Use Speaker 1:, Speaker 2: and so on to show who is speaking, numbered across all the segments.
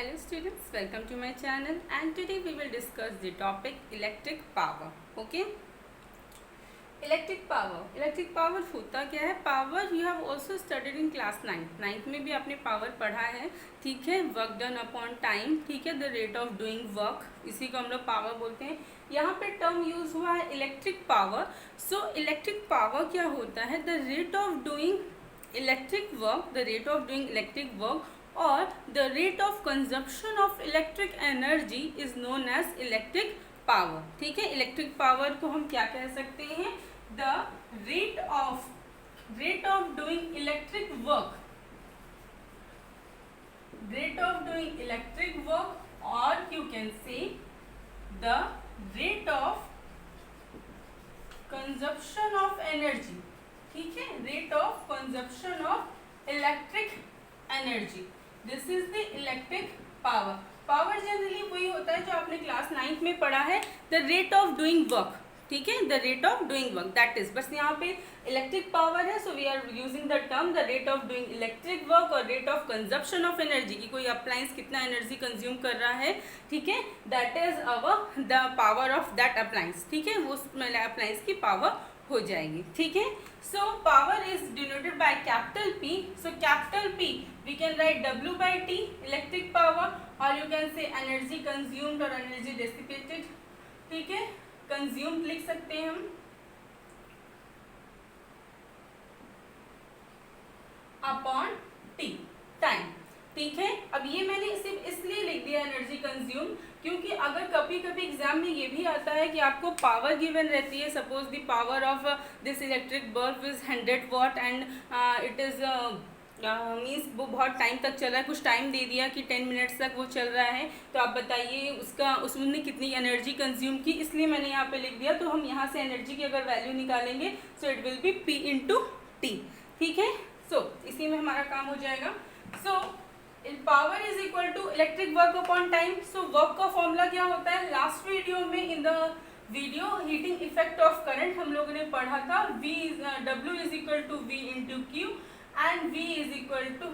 Speaker 1: Hello students, welcome to my channel and today we will discuss the topic electric power. Okay? Electric power होता क्या है? Power you have also studied in class 9th में भी आपने power पढ़ा है. ठीक है, वर्क डन अपॉन टाइम. ठीक है, the rate of doing work, इसी को हम लोग पावर बोलते हैं. यहाँ पे टर्म यूज हुआ है electric power. So electric power क्या होता है? The rate of doing electric work or the rate of consumption of electric energy is known as electric power. ठीक है, इलेक्ट्रिक पावर को हम क्या कह सकते हैं? The rate of doing electric work, or you can say the rate of consumption of energy. ठीक है, rate of consumption of electric energy. This is the electric power. Power generally वही होता है जो आपने क्लास 9th में पढ़ा है, the rate of doing work. ठीक है, the rate of doing work, that is. बस यहाँ पे इलेक्ट्रिक पावर है, so we are using the term the rate of doing electric work और rate of consumption of energy, की कोई appliance कितना एनर्जी कंज्यूम कर रहा है. ठीक है, that is our the power of that appliance. ठीक है, वो अप्लायंस की पावर हो जाएगी. ठीक है, so power is denoted by capital P. So capital P we can write W by T, electric power, or you can say energy consumed or energy dissipated. ठीक है, consumed लिख सकते हैं हम अपॉन T, टाइम. ठीक है, अब ये मैंने सिर्फ इसलिए लिख दिया एनर्जी कंज्यूम, क्योंकि अगर कभी कभी एग्जाम में ये भी आता है कि आपको पावर गिवन रहती है. Suppose the power of this electric bulb is 100 watt and it is means वो बहुत टाइम तक चल रहा है. कुछ टाइम दे दिया कि 10 मिनट्स तक वो चल रहा है, तो आप बताइए उसने कितनी एनर्जी कंज्यूम की. इसलिए मैंने यहाँ पे लिख दिया. तो हम यहाँ से एनर्जी की अगर वैल्यू निकालेंगे so it will be P into T. ठीक है, सो इसी में हमारा काम हो जाएगा. So power is equal to electric work upon time. So work का फॉर्मूला क्या होता है? लास्ट वीडियो में in the video heating effect of current हम लोगों ने पढ़ा था. W is equal to V into Q and V is equal to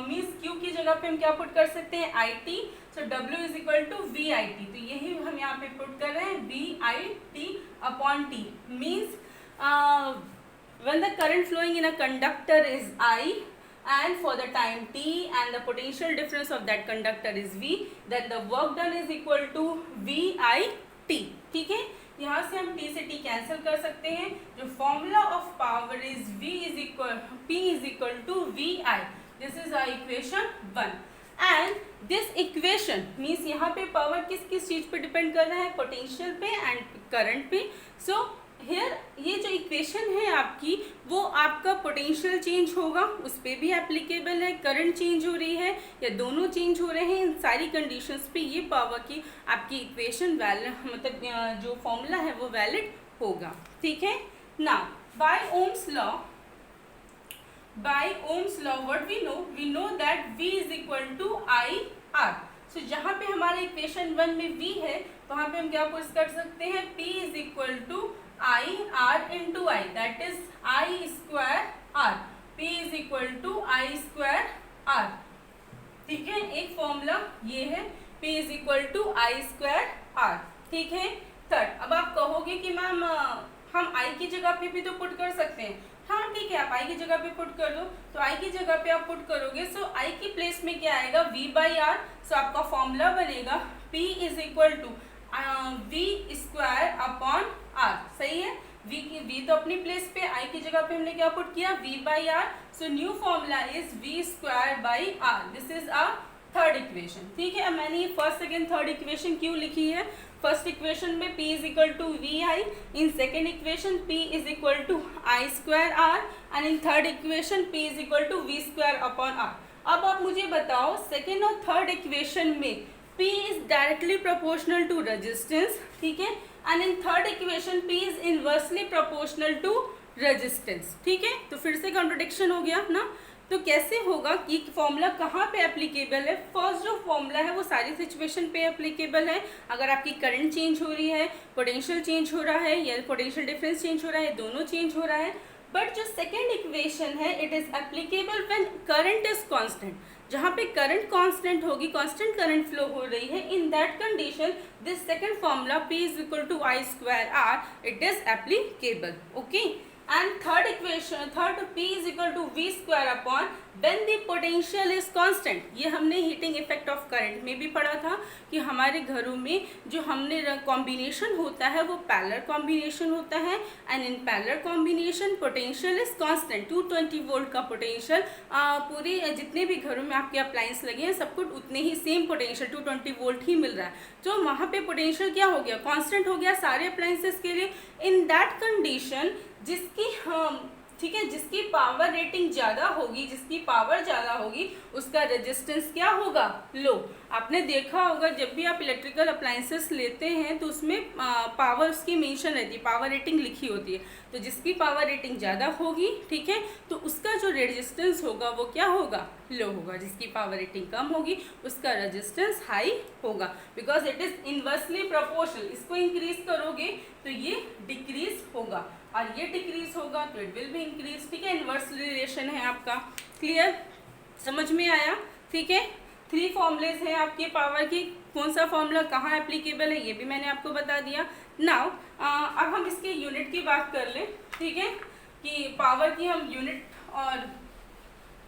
Speaker 1: means Q की जगह पे हम क्या पुट कर सकते हैं? IT. So W is equal to VIT. तो यही हम यहाँ पे पुट कर रहे हैं, VIT upon T. Means when the current flowing in a conductor is I and for the time t and the potential difference of that conductor is V, then the work done is equal to VIT. ठीक है, यहाँ से हम t से t cancel कर सकते हैं. जो formula of power is P is equal to VI. This is our equation 1 and this equation means यहाँ पे पावर किस किस चीज पे डिपेंड कर रहा है? पोटेंशियल पे एंड करंट पे. सो हियर ये जो इक्वेशन है आपकी, वो आपका पोटेंशियल चेंज होगा उस पर भी एप्लीकेबल है, करंट चेंज हो रही है या दोनों चेंज हो रहे हैं, इन सारी कंडीशंस पे ये पावर की आपकी इक्वेशन वैलिड, मतलब जो फॉर्मूला है वो वैलिड होगा. ठीक है, now by Ohm's law what we know that V is equal to IR. So जहाँ पे हमारे इक्वेशन 1 में V है, वहाँ पे हम क्या पुट कर सकते हैं? P is equal to IR into I, that is I square R. P is equal to I square R. ठीक है, एक फॉर्मूला ये है, P is equal to I square R. ठीक है. थर्ड, अब आप कहोगे कि मैम हम I की जगह पे भी तो पुट कर सकते हैं. हाँ ठीक है, आप I की जगह पे पुट कर दो. तो I की जगह पे आप पुट करोगे, सो I की प्लेस में क्या आएगा? V by R. सो आपका फॉर्मूला बनेगा P is equal to V square upon R. सही है, V तो अपनी प्लेस पे, I की जगह पे हमने क्या पुट किया? V by R. So new formula is V square by R. This is a third equation. ठीक है, अब मैंने ये फर्स्ट सेकेंड थर्ड इक्वेशन क्यों लिखी है? फर्स्ट इक्वेशन में P is equal to VI, in second equation P is equal to I square R and in third equation P is equal to V square upon R. अब आप मुझे बताओ, second और third equation में P is directly proportional to resistance. ठीक है, and in third equation P is inversely proportional to resistance. ठीक है, तो फिर से contradiction हो गया ना. तो कैसे होगा कि फॉर्मूला कहाँ पे एप्लीकेबल है? फर्स्ट जो फॉर्मूला है वो सारी सिचुएशन पे एप्लीकेबल है. अगर आपकी करंट चेंज हो रही है, पोटेंशियल चेंज हो रहा है या पोटेंशियल डिफरेंस चेंज हो रहा है, दोनों चेंज हो रहा है. बट जो सेकेंड इक्वेशन है, it is applicable when current is constant. जहाँ पे करंट कांस्टेंट होगी, कांस्टेंट करंट फ्लो हो रही है, in that condition this second formula P is equal to I square R, it is applicable. Okay. And third equation, third P is equal to V square upon when the potential is constant. ये हमने heating effect of current में भी पढ़ा था कि हमारे घरों में जो हमने कॉम्बिनेशन होता है वो पैरेलल कॉम्बिनेशन होता है, and in parallel combination potential is constant. 220 volt का पोटेंशियल पूरे जितने भी घरों में आपके अप्लायंस लगे हैं सबको उतने ही सेम पोटेंशियल 220 वोल्ट ही मिल रहा है. तो वहाँ पे पोटेंशियल क्या हो गया, कांस्टेंट हो गया सारे अप्लायंसेस के लिए. इन दैट कंडीशन जिसकी ठीक है, जिसकी पावर रेटिंग ज़्यादा होगी, जिसकी पावर ज़्यादा होगी उसका रेजिस्टेंस क्या होगा, लो. आपने देखा होगा जब भी आप इलेक्ट्रिकल अप्लायंसेस लेते हैं तो उसमें पावर उसकी मेंशन रहती है, पावर रेटिंग लिखी होती है. तो जिसकी पावर रेटिंग ज़्यादा होगी, ठीक है, तो उसका जो रेजिस्टेंस होगा वो क्या होगा, लो होगा. जिसकी पावर रेटिंग कम होगी उसका रेजिस्टेंस हाई होगा, because it is inversely proportional. इसको इंक्रीज करोगे तो ये डिक्रीज होगा, और ये डिक्रीज होगा तो इट विल बी इंक्रीज. ठीक है, इन्वर्स रिलेशन है आपका. क्लियर, समझ में आया. ठीक है, 3 फॉर्मूलेज हैं आपके पावर की. कौन सा फॉर्मूला कहाँ एप्लीकेबल है ये भी मैंने आपको बता दिया. नाउ अब हम इसके यूनिट की बात कर लें. ठीक है, कि पावर की हम यूनिट, और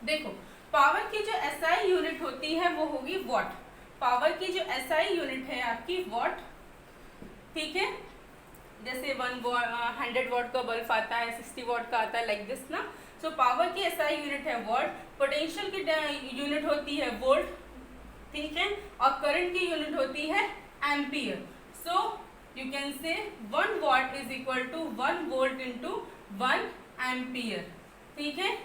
Speaker 1: देखो पावर की जो एसआई यूनिट होती है वो होगी वॉट. पावर की जो एसआई यूनिट है आपकी वॉट. ठीक है, जैसे 100 वॉट का बल्ब आता है, 60 वॉट का आता है, लाइक दिस ना. सो पावर की एसआई यूनिट है वॉट, पोटेंशियल की यूनिट होती है वोल्ट. ठीक है, और करंट की यूनिट होती है ampere. So you can say 1 watt is equal to 1 volt into 1 ampere. ठीक है,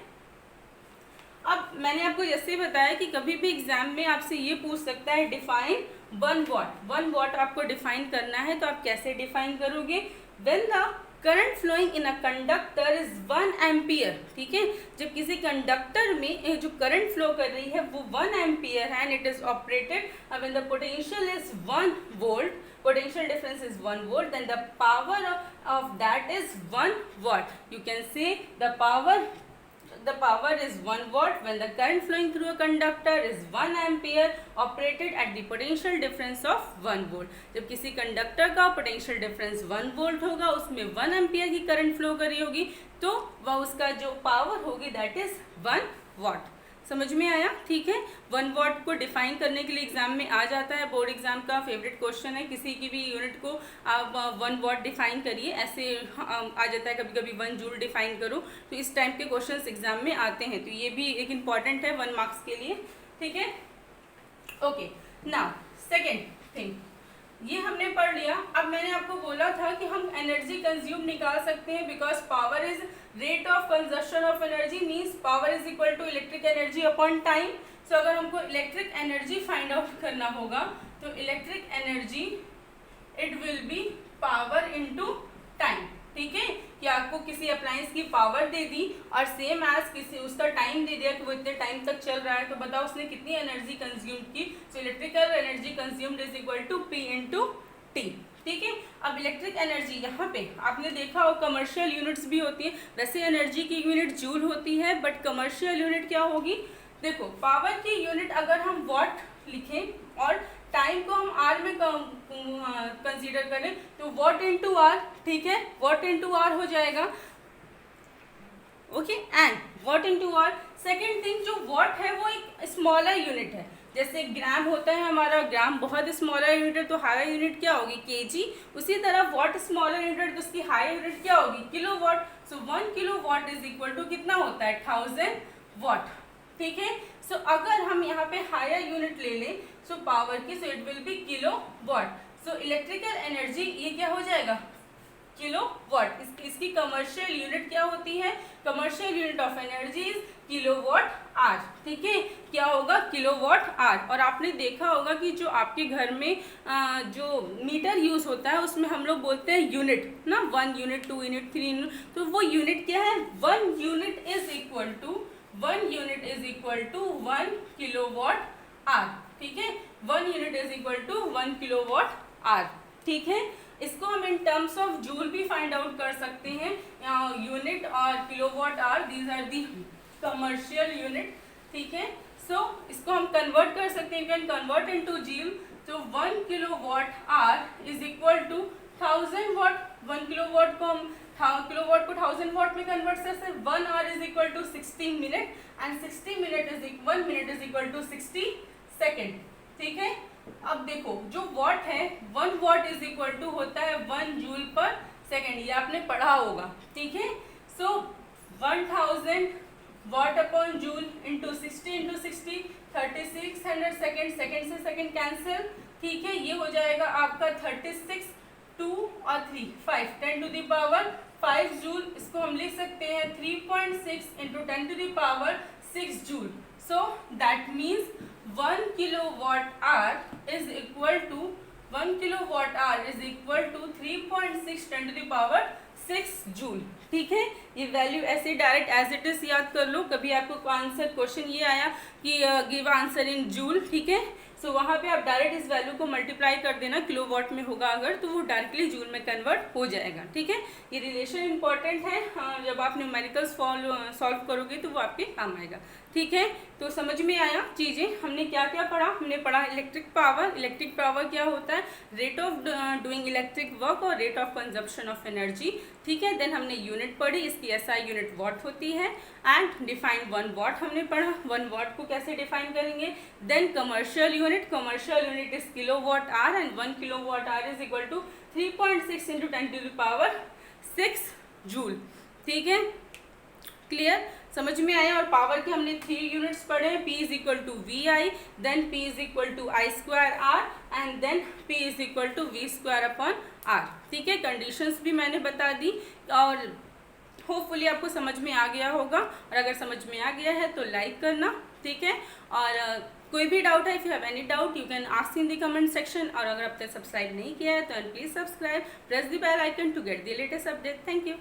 Speaker 1: अब मैंने आपको जैसे बताया कि कभी भी एग्जाम में आपसे ये पूछ सकता है डिफाइन 1 वॉट. 1 वॉट आपको डिफाइन करना है तो आप कैसे डिफाइन करोगे, when the current flowing in a conductor is 1 ampere. ठीक है, जब किसी कंडक्टर में जो करंट फ्लो कर रही है वो 1 एम्पियर है and it is operated when the potential is 1 volt, potential difference is 1 volt, then the power of that is 1 watt. You can say the power is 1 watt when the current flowing through a conductor is 1 ampere operated at the potential difference of 1 volt. जब किसी conductor का potential difference 1 volt होगा, उसमें 1 ampere की current flow करी होगी, तो वह उसका जो पावर होगी दैट इज 1 वाट. समझ में आया. ठीक है, 1 वॉट को डिफाइन करने के लिए एग्जाम में आ जाता है, बोर्ड एग्जाम का फेवरेट क्वेश्चन है. किसी की भी यूनिट को आप 1 वॉट डिफाइन करिए, ऐसे आ जाता है कभी कभी 1 जूल डिफाइन करो. तो इस टाइप के क्वेश्चंस एग्जाम में आते हैं, तो ये भी एक इम्पॉर्टेंट है 1 मार्क्स के लिए. ठीक है, ओके. नाउ सेकेंड थिंग ये हमने पढ़ लिया. अब मैंने आपको बोला था कि हम एनर्जी कंज्यूम निकाल सकते हैं, because power is rate of consumption of energy means power is equal to electric energy upon time. So अगर हमको इलेक्ट्रिक एनर्जी फाइंड आउट करना होगा तो electric energy it will be power into time. ठीक है, कि आपको किसी अप्लायंस की पावर दे दी और सेम एज किसी उसका टाइम दे दिया कि वो इतने टाइम तक चल रहा है, तो बताओ उसने कितनी एनर्जी कंज्यूम की. So electrical energy consumed is equal to P into T. ठीक है, अब इलेक्ट्रिक एनर्जी यहाँ पे आपने देखा हो कमर्शियल यूनिट्स भी होती है. वैसे एनर्जी की यूनिट जूल होती है, बट कमर्शियल यूनिट क्या होगी. देखो पावर की यूनिट अगर हम वॉट लिखें और टाइम को हम आर में कंसीडर करें तो वॉट इंटू आर. ठीक है, वॉट इंटू आर हो जाएगा. Okay, and watt into R. Second thing, जो वॉट है वो एक स्मॉलर यूनिट है. जैसे ग्राम होता है हमारा, ग्राम बहुत स्मॉलर यूनिट है, तो हायर यूनिट क्या होगी, केजी. उसी तरह वॉट स्मॉलर यूनिट, तो उसकी हायर यूनिट क्या होगी, kilowatt. So 1 kilo watt is equal to कितना होता है, 1000 वॉट. ठीक है, सो अगर हम यहाँ पे हायर यूनिट ले लें सो पावर की, so it will be kilowatt. So electrical energy ये क्या हो जाएगा, किलो वॉट. इसकी कमर्शियल यूनिट क्या होती है, commercial unit of energy is kilo watt hour. ठीक है, क्या होगा, किलो वॉट आर. और आपने देखा होगा कि जो आपके घर में जो मीटर यूज होता है उसमें हम लोग बोलते हैं यूनिट ना, 1 यूनिट, 2 यूनिट, 3 यूनिट. तो वो यूनिट क्या है, 1 unit is equal to 1 kilo watt hour. ठीक है, 1 unit is equal to 1 kilo watt hour. ठीक है, इसको हम इन टर्म्स ऑफ जूल भी फाइंड आउट कर सकते हैं. यूनिट और kilowatt hour, these are the commercial unit. ठीक है, सो इसको हम कन्वर्ट कर सकते हैं, you can convert into joule. तो 1 kilowatt hour is equal to 1000 watt. 1 kilowatt को हम किलोवाट को 1000 वाट में कन्वर्ट कर सकते हैं। 1 hour is equal to 60 minute and 60 minute is 1 minute is equal to 60 second. ठीक है, अब देखो जो वॉट है 1 वॉट इज इक्वल टू होता है 1 जूल पर सेकेंड, ये आपने पढ़ा होगा। ठीक है, सो 1000 what upon joule into 60 into 60 3600 second, second से सेकेंड कैंसिल। ठीक है, ये हो जाएगा आपका 36 2 और 3 5 10 टू द पावर 5 जूल। इसको हम लिख सकते हैं 3.6 into 10 to the power 6 joule. So that means 1 kilowatt hour is equal to 1 kilowatt hour is equal to 3.6 10 to the power 6 joule. ठीक है, ये वैल्यू ऐसे डायरेक्ट एज इट इज याद कर लो। कभी आपको आंसर क्वेश्चन ये आया कि गिव आंसर इन जूल, ठीक है, सो वहाँ पे आप डायरेक्ट इस वैल्यू को मल्टीप्लाई कर देना, किलोवाट में होगा अगर तो वो डायरेक्टली जूल में कन्वर्ट हो जाएगा। ठीक है, ये रिलेशन इंपॉर्टेंट है, जब आप न्यूमेरिकल्स सॉल्व करोगे तो वो आपके काम आएगा। ठीक है, तो समझ में आया चीज़ें। हमने क्या क्या पढ़ा? हमने पढ़ा इलेक्ट्रिक पावर। इलेक्ट्रिक पावर क्या होता है? Rate of doing electric work और rate of consumption of energy. ठीक है, देन हमने यूनिट पढ़ी, इसकी एसआई यूनिट वॉट होती है एंड डिफाइन 1 वॉट हमने पढ़ा, 1 वॉट को कैसे डिफाइन करेंगे। Then commercial unit is kilowatt hour and 1 kilowatt hour is equal to 3.6 into 10 to the power 6 joule. ठीक है, क्लियर, समझ में आया। और पावर के हमने 3 यूनिट्स पढ़े, P is equal to V I, then P is equal to I square R and then P is equal to V square upon R. ठीक है, कंडीशंस भी मैंने बता दी और होपफुली आपको समझ में आ गया होगा। और अगर समझ में आ गया है तो लाइक करना। ठीक है, और कोई भी डाउट है, if you have any doubt you can ask in the comment section. और अगर अब तक सब्सक्राइब नहीं किया है तो please subscribe, press the bell icon to get the latest update. Thank you.